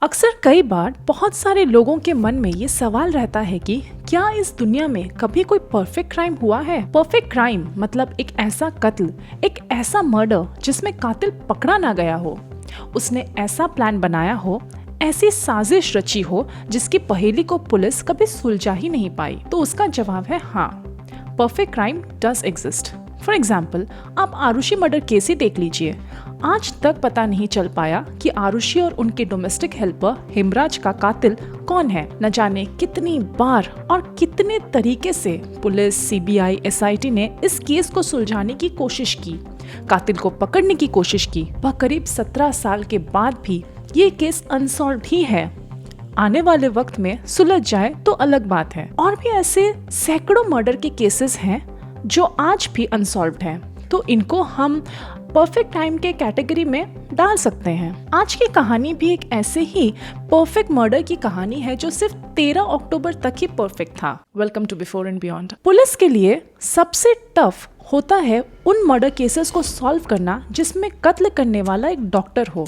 अक्सर कई बार बहुत सारे लोगों के मन में ये सवाल रहता है कि क्या इस दुनिया में कभी कोई परफेक्ट क्राइम हुआ है। परफेक्ट क्राइम मतलब एक ऐसा कत्ल, एक ऐसा मर्डर जिसमें कातिल पकड़ा ना गया हो, उसने ऐसा प्लान बनाया हो, ऐसी साजिश रची हो जिसकी पहेली को पुलिस कभी सुलझा ही नहीं पाई। तो उसका जवाब है हाँ, perfect crime does exist. For example, आप आरुषि मर्डर केस ही देख लीजिए। आज तक पता नहीं चल पाया कि आरुषि और उनके डोमेस्टिक हेल्पर हेमराज का कातिल कौन है। न जाने कितनी बार और कितने तरीके से पुलिस, सीबीआई, एसआईटी ने इस केस को सुलझाने की कोशिश की, कातिल को पकड़ने की कोशिश की। वह करीब 17 साल के बाद भी ये केस अनसॉल्व्ड ही है। आने वाले वक्त में सुलझ जाए तो अलग बात है। और भी ऐसे सैकड़ों मर्डर के केसेस हैं जो आज भी अनसॉल्व्ड हैं। तो इनको हम परफेक्ट टाइम के कैटेगरी में डाल सकते हैं। आज की कहानी भी एक ऐसे ही परफेक्ट मर्डर की कहानी है जो सिर्फ 13 अक्टूबर तक ही परफेक्ट था। Welcome to before and beyond. Police के लिए सबसे टफ होता है उन मर्डर केसेस को सॉल्व करना जिसमें कत्ल करने वाला एक डॉक्टर हो,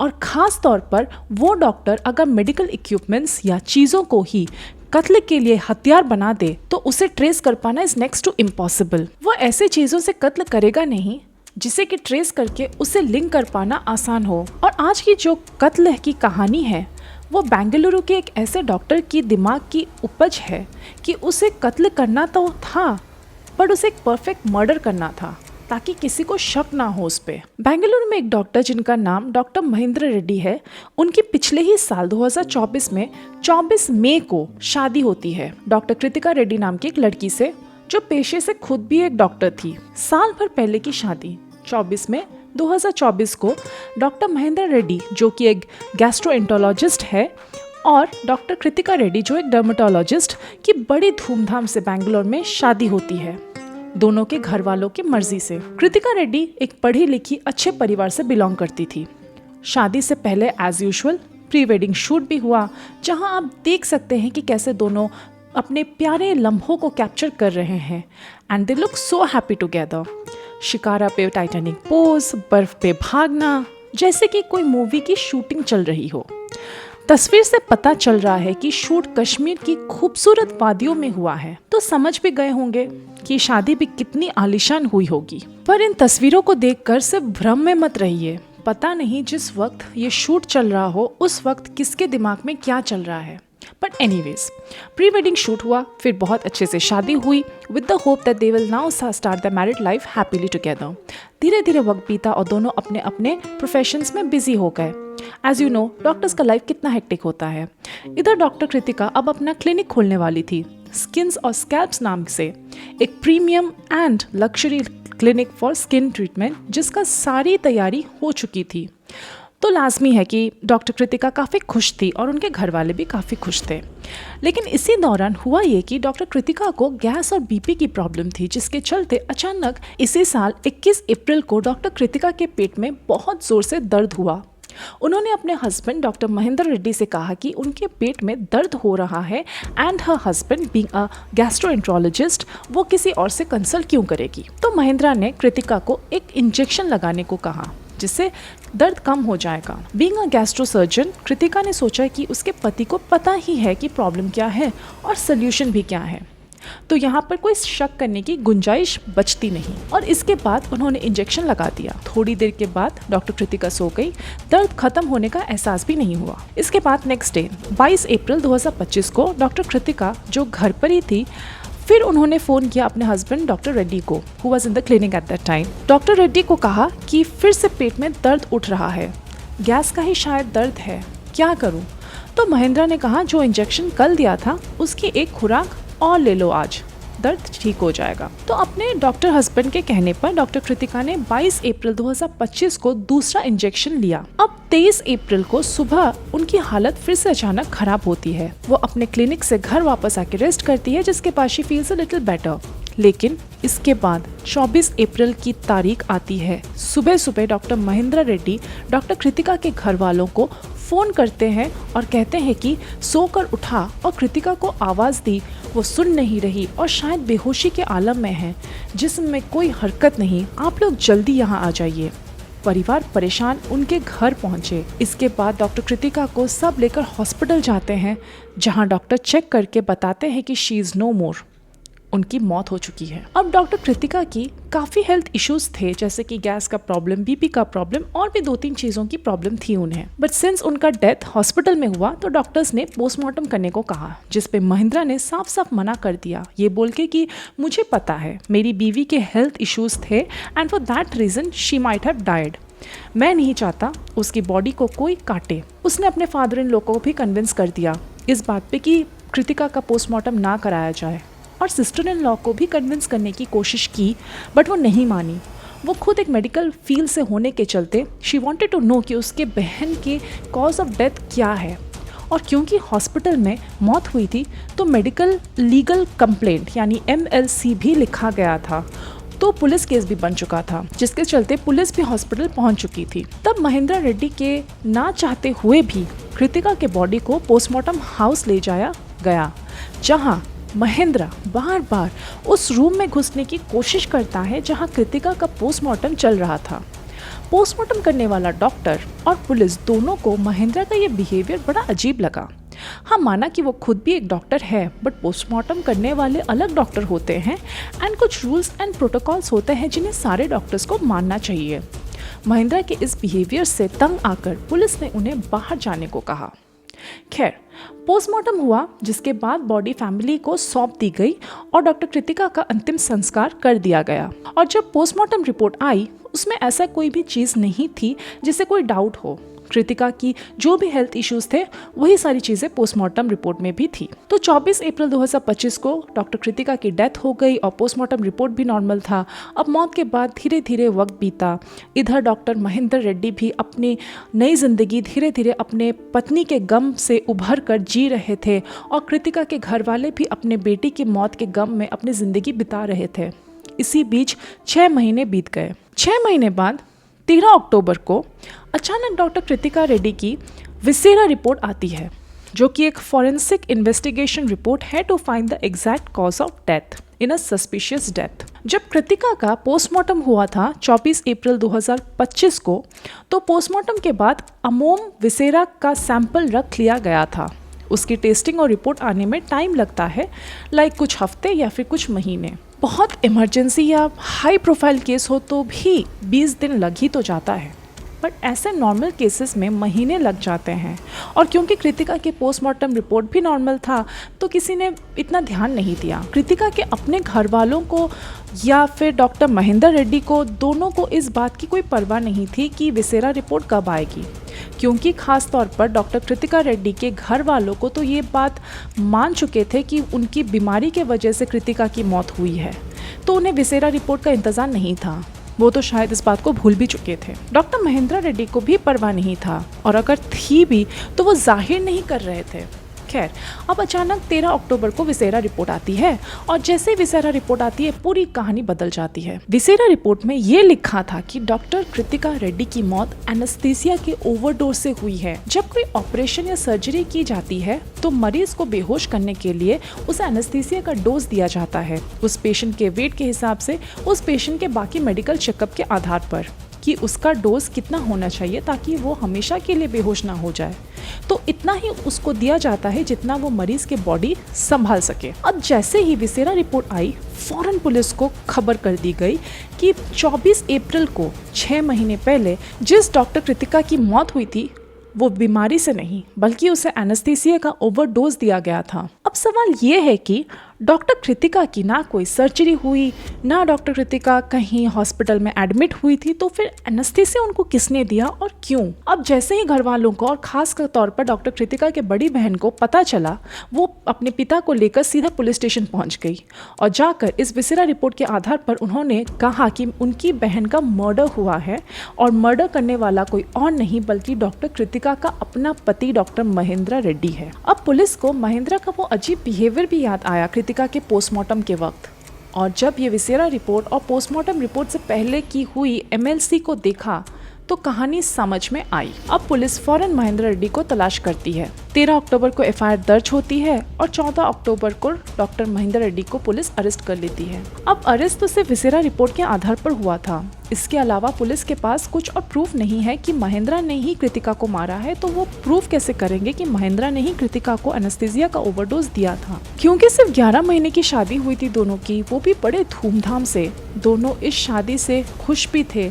और खास तौर पर वो डॉक्टर अगर मेडिकल इक्विपमेंट्स या चीज़ों को ही कत्ल के लिए हथियार बना दे तो उसे ट्रेस कर पाना इज नेक्स्ट टू इम्पॉसिबल। वो ऐसे चीज़ों से कत्ल करेगा नहीं जिसे कि ट्रेस करके उसे लिंक कर पाना आसान हो। और आज की जो कत्ल की कहानी है वो बेंगलुरु के एक ऐसे डॉक्टर की दिमाग की उपज है कि उसे कत्ल करना तो था पर उसे एक परफेक्ट मर्डर करना था ताकि किसी को शक ना हो उस पे। बेंगलुरु में एक डॉक्टर जिनका नाम डॉक्टर महेंद्र रेड्डी है, उनकी पिछले ही साल 2024 में 24 मई को शादी होती है डॉक्टर कृतिका रेड्डी नाम की एक लड़की से, जो पेशे से खुद भी एक डॉक्टर थी। साल भर पहले की शादी 24 मई 2024 को डॉक्टर महेंद्र रेड्डी जो कि एक गैस्ट्रोएंटरोलॉजिस्ट है और डॉक्टर कृतिका रेड्डी जो एक डर्मेटोलॉजिस्ट की बड़ी धूमधाम से बेंगलोर में शादी होती है, दोनों के घर वालों की मर्जी से। कृतिका रेड्डी एक पढ़ी लिखी अच्छे परिवार से बिलोंग करती थी। शादी से पहले as usual pre wedding shoot भी हुआ, जहां आप देख सकते हैं कि कैसे दोनों अपने प्यारे लम्हों को कैप्चर कर रहे हैं and they look so happy together. Shikara पे टाइटैनिक पोज, बर्फ पे भागना, जैसे कि कोई मूवी की शूटिंग चल रही हो। तस्वीर से पता चल रहा है कि शूट कश्मीर की खूबसूरत वादियों में हुआ है, तो समझ भी गए होंगे कि शादी भी कितनी आलीशान हुई होगी। पर इन तस्वीरों को देखकर सिर्फ भ्रम में मत रहिए। पता नहीं जिस वक्त ये शूट चल रहा हो उस वक्त किसके दिमाग में क्या चल रहा है। But anyways, pre wedding shoot हुआ, फिर बहुत अच्छे से शादी हुई with the hope that they will now start the married life happily together. धीरे धीरे वक्त बीता और दोनों अपने अपने प्रोफेशंस में बिजी हो गए। एज यू नो, डॉक्टर्स का लाइफ कितना हेक्टिक होता है। इधर डॉक्टर कृतिका अब अपना क्लिनिक खोलने वाली थी, स्किन्स और स्कैल्प्स नाम से, एक premium and luxury clinic for skin treatment जिसका सारी तैयारी हो चुकी थी। तो लाजमी है कि डॉक्टर कृतिका काफ़ी खुश थी और उनके घर वाले भी काफ़ी खुश थे। लेकिन इसी दौरान हुआ ये कि डॉक्टर कृतिका को गैस और बीपी की प्रॉब्लम थी, जिसके चलते अचानक इसी साल 21 अप्रैल को डॉक्टर कृतिका के पेट में बहुत ज़ोर से दर्द हुआ। उन्होंने अपने हस्बैंड डॉक्टर महेंद्र रेड्डी से कहा कि उनके पेट में दर्द हो रहा है and her husband being a gastroenterologist वो किसी और से कंसल्ट क्यों करेगी। तो महेंद्रा ने कृतिका को एक इंजेक्शन लगाने को कहा जिससे दर्द कम हो जाएगा। Being a gastro surgeon, Kritika ने सोचा कि उसके पति को पता ही है कि प्रॉब्लम क्या है और सोल्यूशन भी क्या है, तो यहाँ पर कोई शक करने की गुंजाइश बचती नहीं। और इसके बाद उन्होंने इंजेक्शन लगा दिया। थोड़ी देर के बाद डॉक्टर कृतिका सो गई। दर्द खत्म होने का एहसास भी नहीं हुआ। इसके बाद नेक्स्ट डे 22 अप्रैल 2025 को डॉक्टर कृतिका जो घर पर ही थी, फिर उन्होंने फ़ोन किया अपने हस्बैंड डॉक्टर रेड्डी को, who was in the clinic at that time. Doctor Reddy को कहा कि फिर से पेट में दर्द उठ रहा है, गैस का ही शायद दर्द है, क्या करूं? तो महेंद्रा ने कहा जो इंजेक्शन कल दिया था उसकी एक खुराक और ले लो, आज दर्द ठीक हो जाएगा। तो अपने डॉक्टर हस्बैंड के कहने पर डॉक्टर कृतिका ने 22 अप्रैल 2025 को दूसरा इंजेक्शन लिया। अब 23 अप्रैल को सुबह उनकी हालत फिर से अचानक खराब होती है। वो अपने क्लिनिक से घर वापस आके रेस्ट करती है, जिसके बाद she feels a little better. लेकिन इसके बाद 24 अप्रैल की तारीख आती है। सुबह सुबह डॉक्टर महेंद्र रेड्डी डॉक्टर कृतिका के घर वालों को फ़ोन करते हैं और कहते हैं कि सोकर उठा और कृतिका को आवाज़ दी, वो सुन नहीं रही और शायद बेहोशी के आलम में है, जिस्म में कोई हरकत नहीं, आप लोग जल्दी यहाँ आ जाइए। परिवार परेशान उनके घर पहुंचे। इसके बाद डॉक्टर कृतिका को सब लेकर हॉस्पिटल जाते हैं, जहां डॉक्टर चेक करके बताते हैं कि शी इज नो मोर, उनकी मौत हो चुकी है। अब डॉक्टर कृतिका की काफ़ी हेल्थ इश्यूज थे, जैसे कि गैस का प्रॉब्लम, बीपी का प्रॉब्लम और भी 2-3 चीज़ों की प्रॉब्लम थी उन्हें। बट सिंस उनका डेथ हॉस्पिटल में हुआ तो डॉक्टर्स ने पोस्टमार्टम करने को कहा, जिस पे महिंद्रा ने साफ साफ मना कर दिया, ये बोल के कि मुझे पता है मेरी बीवी के हेल्थ इश्यूज थे and for that reason she might have died. मैं नहीं चाहता उसकी बॉडी को कोई काटे। उसने अपने फादर इन लॉ को भी कन्विंस कर दिया इस बात पे कि कृतिका का पोस्टमार्टम ना कराया जाए, और सिस्टर इन लॉ को भी कन्विंस करने की कोशिश की, बट वो नहीं मानी। वो खुद एक मेडिकल फील्ड से होने के चलते शी वांटेड टू नो कि उसके बहन के कॉज ऑफ डेथ क्या है, और क्योंकि हॉस्पिटल में मौत हुई थी तो मेडिकल लीगल कंप्लेंट यानी MLC भी लिखा गया था, तो पुलिस केस भी बन चुका था, जिसके चलते पुलिस भी हॉस्पिटल पहुंच चुकी थी। तब महिंद्रा रेड्डी के ना चाहते हुए भी कृतिका के बॉडी को पोस्टमार्टम हाउस ले जाया गया, जहां महिंद्रा बार बार उस रूम में घुसने की कोशिश करता है जहां कृतिका का पोस्टमार्टम चल रहा था। पोस्टमार्टम करने वाला डॉक्टर और पुलिस दोनों को महिंद्रा का ये बिहेवियर बड़ा अजीब लगा। हाँ, माना कि वो खुद भी एक डॉक्टर है, बट पोस्टमार्टम करने वाले अलग डॉक्टर होते हैं एंड कुछ रूल्स एंड प्रोटोकॉल्स होते हैं जिन्हें सारे डॉक्टर्स को मानना चाहिए। महिंद्रा के इस बिहेवियर से तंग आकर पुलिस ने उन्हें बाहर जाने को कहा। खैर, पोस्टमार्टम हुआ, जिसके बाद बॉडी फैमिली को सौंप दी गई और डॉक्टर कृतिका का अंतिम संस्कार कर दिया गया। और जब पोस्टमार्टम रिपोर्ट आई उसमें ऐसा कोई भी चीज़ नहीं थी जिससे कोई डाउट हो। कृतिका की जो भी हेल्थ इश्यूज थे वही सारी चीज़ें पोस्टमार्टम रिपोर्ट में भी थी। तो 24 अप्रैल 2025 को डॉक्टर कृतिका की डेथ हो गई और पोस्टमार्टम रिपोर्ट भी नॉर्मल था। अब मौत के बाद धीरे धीरे वक्त बीता। इधर डॉक्टर महिंद्रा रेड्डी भी अपनी नई जिंदगी धीरे धीरे अपने पत्नी के गम से उभर कर जी रहे थे, और कृतिका के घर वाले भी अपने बेटी की मौत के गम में अपनी जिंदगी बिता रहे थे। इसी बीच 6 महीने बीत गए। 6 महीने बाद 13 अक्टूबर को अचानक डॉक्टर कृतिका रेड्डी की विसेरा रिपोर्ट आती है, जो कि एक फॉरेंसिक इन्वेस्टिगेशन रिपोर्ट है to find the exact cause of death in a suspicious death. जब कृतिका का पोस्टमार्टम हुआ था 24 अप्रैल 2025 को, तो पोस्टमार्टम के बाद अमोम विसेरा का सैंपल रख लिया गया था। उसकी टेस्टिंग और रिपोर्ट आने में टाइम लगता है, लाइक कुछ हफ्ते या फिर कुछ महीने। बहुत इमरजेंसी या हाई प्रोफाइल केस हो तो भी 20 दिन लग ही तो जाता है, बट ऐसे नॉर्मल केसेस में महीने लग जाते हैं। और क्योंकि कृतिका के पोस्टमार्टम रिपोर्ट भी नॉर्मल था तो किसी ने इतना ध्यान नहीं दिया। कृतिका के अपने घर वालों को या फिर डॉक्टर महिंद्रा रेड्डी को, दोनों को इस बात की कोई परवाह नहीं थी कि विसेरा रिपोर्ट कब आएगी, क्योंकि खास तौर पर डॉक्टर कृतिका रेड्डी के घर वालों को तो ये बात मान चुके थे कि उनकी बीमारी के वजह से कृतिका की मौत हुई है, तो उन्हें विसेरा रिपोर्ट का इंतज़ार नहीं था। वो तो शायद इस बात को भूल भी चुके थे। डॉक्टर महिंद्रा रेड्डी को भी परवाह नहीं था, और अगर थी भी तो वो जाहिर नहीं कर रहे थे। खैर, अब अचानक 13 अक्टूबर को विसेरा रिपोर्ट आती है, और जैसे ही विसेरा रिपोर्ट आती है पूरी कहानी बदल जाती है। विसेरा रिपोर्ट में ये लिखा था कि डॉक्टर कृतिका रेड्डी की मौत एनेस्थीसिया के ओवरडोज से हुई है। जब कोई ऑपरेशन या सर्जरी की जाती है तो मरीज को बेहोश करने के लिए उसे एनेस्थीसिया का डोज दिया जाता है, उस पेशेंट के वेट के हिसाब से, उस पेशेंट के बाकी मेडिकल चेकअप के आधार पर कि उसका डोज कितना होना चाहिए ताकि वो हमेशा के लिए बेहोश ना हो जाए। तो इतना ही उसको दिया जाता है जितना वो मरीज के बॉडी संभाल सके। अब जैसे ही विसेरा रिपोर्ट आई, फौरन पुलिस को खबर कर दी गई कि 24 अप्रैल को 6 महीने पहले जिस डॉक्टर कृतिका की मौत हुई थी वो बीमारी से नहीं बल्कि उसे एनेस्थीसिया का ओवरडोज दिया गया था। अब सवाल ये है कि डॉक्टर कृतिका की ना कोई सर्जरी हुई, ना डॉक्टर कृतिका कहीं हॉस्पिटल में एडमिट हुई थी, तो फिर एनेस्थीसिया उनको किसने दिया और क्यों? अब जैसे ही घर वालों को और खास तौर पर डॉक्टर कृतिका के बड़ी बहन को पता चला, वो अपने पिता को लेकर सीधा पुलिस स्टेशन पहुंच गई और जाकर इस विसेरा रिपोर्ट के आधार पर उन्होंने कहा कि उनकी बहन का मर्डर हुआ है और मर्डर करने वाला कोई और नहीं बल्कि डॉक्टर कृतिका का अपना पति डॉक्टर महिंद्रा रेड्डी है। अब पुलिस को महिंद्रा का वो अजीब बिहेवियर भी याद आया कृतिका के पोस्टमार्टम के वक्त, और जब ये विसेरा रिपोर्ट और पोस्टमार्टम रिपोर्ट से पहले की हुई MLC को देखा तो कहानी समझ में आई। अब पुलिस फौरन महिंद्रा रेड्डी को तलाश करती है। 13 अक्टूबर को एफआईआर दर्ज होती है और 14 अक्टूबर को डॉक्टर महेंद्र रेड्डी को पुलिस अरेस्ट कर लेती है। अब अरेस्ट तो सिर्फ विसेरा रिपोर्ट के आधार पर हुआ था। इसके अलावा पुलिस के पास कुछ और प्रूफ नहीं है कि महेंद्रा ने ही कृतिका को मारा है, तो वो प्रूफ कैसे करेंगे कि महेंद्रा ने ही कृतिका को एनेस्थीसिया का ओवरडोज दिया था। क्योंकि सिर्फ 11 महीने की शादी हुई थी दोनों की, वो भी बड़े धूमधाम से, दोनों इस शादी से खुश भी थे,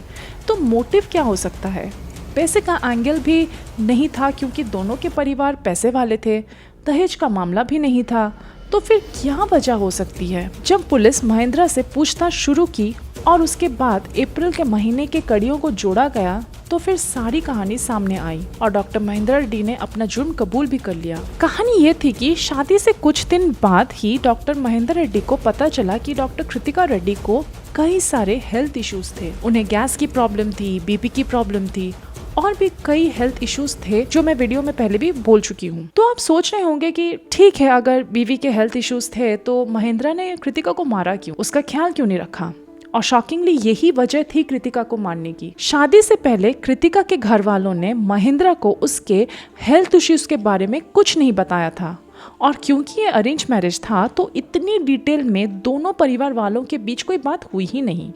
तो मोटिव क्या हो सकता है? पैसे का एंगल भी नहीं था क्योंकि दोनों के परिवार पैसे वाले थे, दहेज का मामला भी नहीं था, तो फिर क्या वजह हो सकती है? जब पुलिस महेंद्रा से पूछताछ शुरू की और उसके बाद अप्रैल के महीने के कड़ियों को जोड़ा गया, तो फिर सारी कहानी सामने आई और डॉक्टर महेंद्र रेड्डी ने अपना जुर्म कबूल भी कर लिया। कहानी ये थी कि शादी से कुछ दिन बाद ही डॉक्टर महेंद्र रेड्डी को पता चला कि डॉक्टर कृतिका रेड्डी को कई सारे हेल्थ इश्यूज थे। उन्हें गैस की प्रॉब्लम थी, बीपी की प्रॉब्लम थी और भी कई हेल्थ इश्यूज थे जो मैं वीडियो में पहले भी बोल चुकी हूँ। तो आप सोच रहे होंगे कि ठीक है, अगर बीवी के हेल्थ इश्यूज थे तो महेंद्रा ने कृतिका को मारा क्यों, उसका ख्याल क्यों नहीं रखा? और शॉकिंगली यही वजह थी कृतिका को मारने की। शादी से पहले कृतिका के घर वालों ने महेंद्रा को उसके हेल्थ इश्यूज के बारे में कुछ नहीं बताया था, और क्योंकि ये अरेंज मैरिज था तो इतनी डिटेल में दोनों परिवार वालों के बीच कोई बात हुई ही नहीं।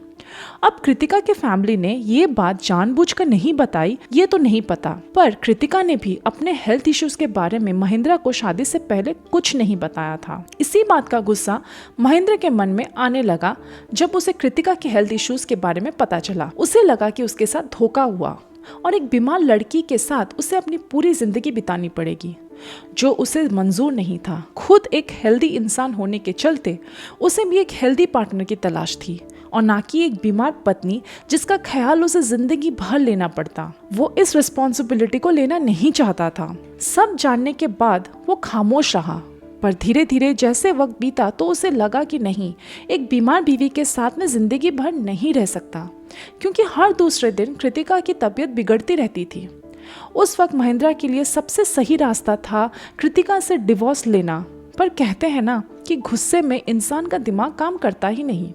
अब कृतिका के फैमिली ने ये बात जानबूझकर नहीं बताई, ये तो नहीं पता, पर कृतिका ने भी अपने हेल्थ इश्यूज के बारे में महेंद्रा को शादी से पहले कुछ नहीं बताया था। इसी बात का गुस्सा महेंद्र के मन में आने लगा जब उसे कृतिका के हेल्थ इश्यूज के बारे में पता चला। उसे लगा कि उसके साथ धोखा हुआ और एक बीमार लड़की के साथ उसे अपनी पूरी जिंदगी बितानी पड़ेगी, जो उसे मंजूर नहीं था। खुद एक हेल्दी इंसान होने के चलते उसे भी एक हेल्दी पार्टनर की तलाश थी और ना कि एक बीमार पत्नी जिसका ख्याल उसे जिंदगी भर लेना पड़ता। वो इस रिस्पॉन्सिबिलिटी को लेना नहीं चाहता था। सब जानने के बाद वो खामोश रहा, पर धीरे धीरे जैसे वक्त बीता तो उसे लगा कि नहीं, एक बीमार बीवी के साथ में जिंदगी भर नहीं रह सकता, क्योंकि हर दूसरे दिन कृतिका की तबीयत बिगड़ती रहती थी। उस वक्त महेंद्रा के लिए सबसे सही रास्ता था कृतिका से डिवोर्स लेना, पर कहते हैं ना कि गुस्से में इंसान का दिमाग काम करता ही नहीं,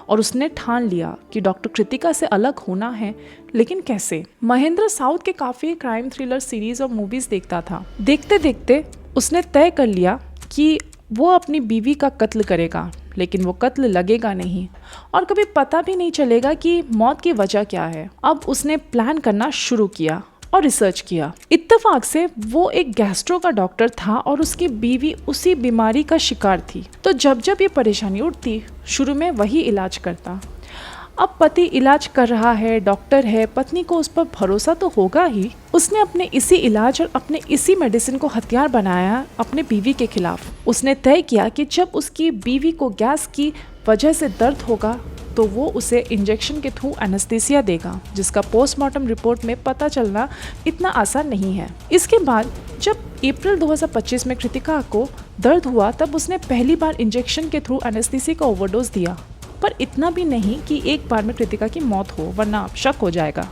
और उसने ठान लिया कि डॉक्टर कृतिका से अलग होना है। लेकिन कैसे? महेंद्र साउथ के काफ़ी क्राइम थ्रिलर सीरीज और मूवीज़ देखता था। देखते देखते उसने तय कर लिया कि वो अपनी बीवी का कत्ल करेगा, लेकिन वो कत्ल लगेगा नहीं और कभी पता भी नहीं चलेगा कि मौत की वजह क्या है। अब उसने प्लान करना शुरू किया और रिसर्च किया। इत्तेफाक से वो एक गैस्ट्रो का डॉक्टर था और उसकी बीवी उसी बीमारी का शिकार थी, तो जब जब ये परेशानी उठती शुरू में वही इलाज करता। अब पति इलाज कर रहा है, डॉक्टर है, पत्नी को उस पर भरोसा तो होगा ही। उसने अपने इसी इलाज और अपने इसी मेडिसिन को हथियार बनाया अपने बीवी के खिलाफ। उसने तय किया कि जब उसकी बीवी को गैस की वजह से दर्द होगा तो वो उसे इंजेक्शन के थ्रू एनेस्थीसिया देगा, जिसका पोस्टमार्टम रिपोर्ट में पता चलना इतना आसान नहीं है। इसके बाद जब अप्रैल 2025 में कृतिका को दर्द हुआ तब उसने पहली बार इंजेक्शन के थ्रू एनेस्थीसिया का ओवरडोज दिया, पर इतना भी नहीं कि एक बार में कृतिका की मौत हो, वरना शक हो जाएगा।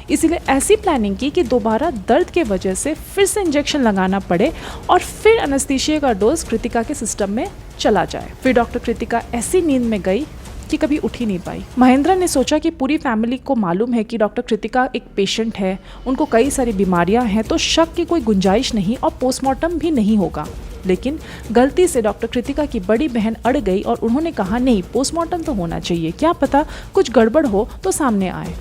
इसीलिए ऐसी प्लानिंग की कि दोबारा दर्द के वजह से फिर से इंजेक्शन लगाना पड़े और फिर एनेस्थीसिया का डोज कृतिका के सिस्टम में चला जाए। फिर डॉक्टर कृतिका ऐसी नींद में गई कि कभी उठ ही नहीं पाई। महेंद्र ने सोचा कि पूरी फैमिली को मालूम है कि डॉक्टर कृतिका एक पेशेंट है, उनको कई सारी बीमारियां हैं, तो शक की कोई गुंजाइश नहीं और पोस्टमार्टम भी नहीं होगा। लेकिन गलती से डॉक्टर कृतिका की बड़ी बहन अड़ गई और उन्होंने कहा नहीं, पोस्टमार्टम तो होना चाहिए, क्या पता कुछ गड़बड़ हो तो सामने आए।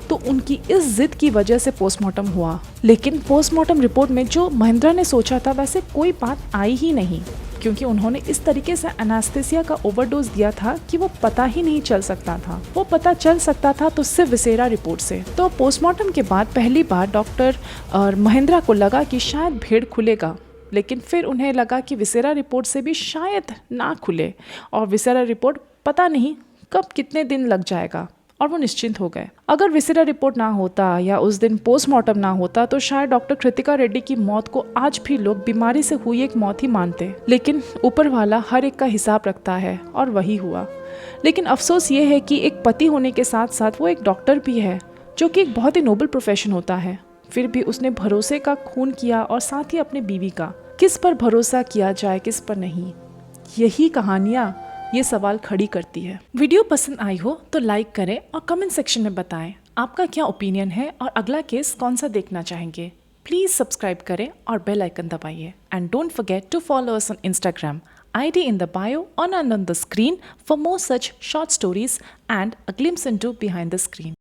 तो उनकी इस जिद की वजह से पोस्टमार्टम हुआ, लेकिन पोस्टमार्टम रिपोर्ट में जो महेंद्र ने सोचा था वैसे कोई बात आई ही नहीं, क्योंकि उन्होंने इस तरीके से एनेस्थीसिया का ओवरडोज दिया था कि वो पता ही नहीं चल सकता था। वो पता चल सकता था तो सिर्फ विसेरा रिपोर्ट से। तो पोस्टमार्टम के बाद पहली बार डॉक्टर और महेंद्र को लगा कि शायद भेद खुलेगा, लेकिन फिर उन्हें लगा कि विसेरा रिपोर्ट से भी शायद ना खुले, और विसेरा रिपोर्ट पता नहीं कब कितने दिन लग जाएगा, और वो निश्चिंत हो गए। अगर विसेरा रिपोर्ट ना होता या उस दिन पोस्टमार्टम ना होता तो शायद डॉक्टर कृतिका रेड्डी की मौत को आज भी लोग बीमारी से हुई एक मौत ही मानते। लेकिन ऊपर वाला हर एक का हिसाब रखता है और वही हुआ। लेकिन अफसोस ये है कि एक पति होने के साथ साथ वो एक डॉक्टर भी है, जो कि एक बहुत ही नोबल प्रोफेशन होता है। फिर भी उसने भरोसे का खून किया, और साथ ही अपने बीवी का। किस पर भरोसा किया जाए, किस पर नहीं, यही कहानियाँ ये सवाल खड़ी करती है। वीडियो पसंद आई हो तो लाइक करें और कमेंट सेक्शन में बताएं आपका क्या ओपिनियन है और अगला केस कौन सा देखना चाहेंगे। प्लीज सब्सक्राइब करें और बेल आइकन दबाइए and don't forget to follow us on Instagram. ID in the bio or on the screen for more such short stories and a glimpse into behind the screen.